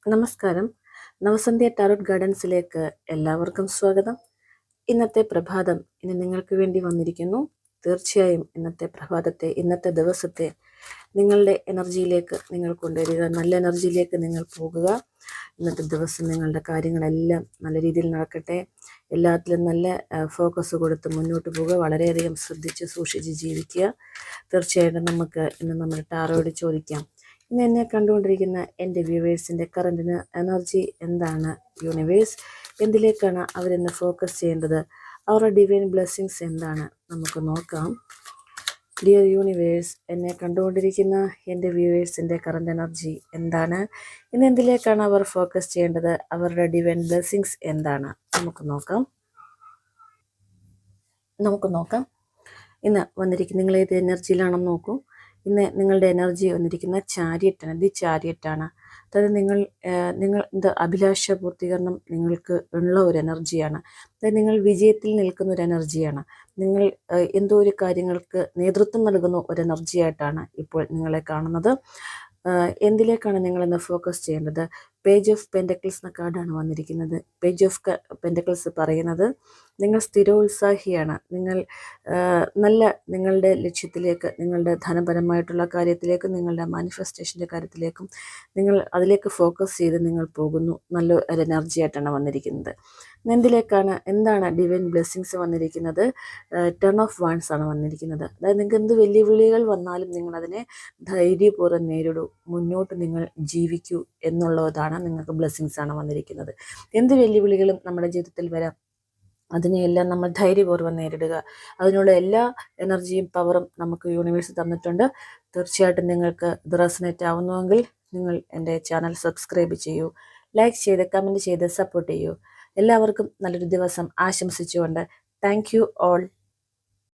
നമസ്കാരം. നവസന്ധ്യ ടാരോട്ട് ഗൈഡൻസിലേക്ക് എല്ലാവർക്കും സ്വാഗതം. ഇന്നത്തെ പ്രഭാതം ഇനി നിങ്ങൾക്ക് വേണ്ടി വന്നിരിക്കുന്നു. തീർച്ചയായും ഇന്നത്തെ ദിവസത്തെ നിങ്ങളുടെ എനർജിയിലേക്ക് നിങ്ങൾ കൊണ്ടുവരിക. നല്ല എനർജിയിലേക്ക് നിങ്ങൾ പോകുക. ഇന്നത്തെ ദിവസം നിങ്ങളുടെ കാര്യങ്ങളെല്ലാം നല്ല രീതിയിൽ നടക്കട്ടെ. എല്ലാത്തിലും നല്ല ഫോക്കസ് കൊടുത്ത് മുന്നോട്ട് പോകുക. വളരെയധികം ശ്രദ്ധിച്ച് സൂക്ഷിച്ച് ജീവിക്കുക. തീർച്ചയായിട്ടും നമുക്ക് ഇന്ന് നമ്മുടെ ടാറോയോട് ചോദിക്കാം, ഇന്ന് എന്നെ കണ്ടുകൊണ്ടിരിക്കുന്ന എൻ്റെ വ്യൂവേഴ്സിൻ്റെ കറൻറ്റിന് എനർജി എന്താണ്? യൂണിവേഴ്സ് എന്തിലേക്കാണ് അവരിന്ന് ഫോക്കസ് ചെയ്യേണ്ടത്? അവരുടെ ഡിവൈൻ ബ്ലെസ്സിങ്സ് എന്താണ്? നമുക്ക് നോക്കാം. ഡിയർ യൂണിവേഴ്സ്, എന്നെ കണ്ടുകൊണ്ടിരിക്കുന്ന എൻ്റെ വ്യൂവേഴ്സിൻ്റെ കറൻറ്റ് എനർജി എന്താണ്? ഇന്ന് എന്തിലേക്കാണ് അവർ ഫോക്കസ് ചെയ്യേണ്ടത്? അവരുടെ ഡിവൈൻ ബ്ലെസ്സിങ്സ് എന്താണ്? നമുക്ക് നോക്കാം. ഇന്ന് വന്നിരിക്കുന്ന നിങ്ങൾ ഏത് എനർജിയിലാണെന്ന് നോക്കൂ. ഇന്ന് നിങ്ങളുടെ എനർജി വന്നിരിക്കുന്ന ചാരിയറ്റാണ്. ദി ചാരിയറ്റാണ്. അതായത് നിങ്ങൾ അഭിലാഷ പൂർത്തീകരണം നിങ്ങൾക്ക് ഉള്ള ഒരു എനർജിയാണ്. അതായത് നിങ്ങൾ വിജയത്തിൽ നിൽക്കുന്ന ഒരു എനർജിയാണ്. നിങ്ങൾ എന്തോ ഒരു കാര്യങ്ങൾക്ക് നേതൃത്വം നൽകുന്ന ഒരു എനർജിയായിട്ടാണ് ഇപ്പോൾ നിങ്ങളെ കാണുന്നത്. എന്തിലേക്കാണ് നിങ്ങളിന്ന് ഫോക്കസ് ചെയ്യേണ്ടത്? പേജ് ഓഫ് പെൻറ്റക്കിൾസ് എന്ന കാർഡാണ് വന്നിരിക്കുന്നത്. പേജ് ഓഫ് പെൻറ്റക്കിൾസ് പറയുന്നത് നിങ്ങൾ സ്ഥിരോത്സാഹിയാണ്. നിങ്ങൾ നിങ്ങളുടെ ലക്ഷ്യത്തിലേക്ക്, നിങ്ങളുടെ ധനപരമായിട്ടുള്ള കാര്യത്തിലേക്കും നിങ്ങളുടെ മാനിഫെസ്റ്റേഷൻ്റെ കാര്യത്തിലേക്കും നിങ്ങൾ അതിലേക്ക് ഫോക്കസ് ചെയ്ത് നിങ്ങൾ പോകുന്നു. നല്ല ഒരു എനർജി ആയിട്ടാണ് വന്നിരിക്കുന്നത്. എന്താണ് ഡിവൈൻ ബ്ലെസ്സിങ്സ് വന്നിരിക്കുന്നത്? ടേൺ ഓഫ് വാൻസ് ആണ് വന്നിരിക്കുന്നത്. അതായത് നിങ്ങൾക്ക് എന്ത് വെല്ലുവിളികൾ വന്നാലും നിങ്ങളതിനെ ധൈര്യപൂർവ്വം നേരിടൂ, മുന്നോട്ട് നിങ്ങൾ ജീവിക്കൂ എന്നുള്ളതാണ് നിങ്ങൾക്ക് ബ്ലെസ്സിങ്സ് ആണ് വന്നിരിക്കുന്നത്. എന്ത് വെല്ലുവിളികളും നമ്മുടെ ജീവിതത്തിൽ വരാം, അതിനെയെല്ലാം നമ്മൾ ധൈര്യപൂർവ്വം നേരിടുക. അതിനുള്ള എല്ലാ എനർജിയും പവറും നമുക്ക് യൂണിവേഴ്സ് തന്നിട്ടുണ്ട്. തീർച്ചയായിട്ടും നിങ്ങൾക്ക് ഇത് റെസനേറ്റ് ആവുന്നുവെങ്കിൽ നിങ്ങൾ എൻ്റെ ചാനൽ സബ്സ്ക്രൈബ് ചെയ്യൂ, ലൈക്ക് ചെയ്ത് കമൻറ്റ് ചെയ്ത് സപ്പോർട്ട് ചെയ്യൂ. എല്ലാവർക്കും നല്ലൊരു ദിവസം ആശംസിച്ചുകൊണ്ട് താങ്ക് യു ഓൾ.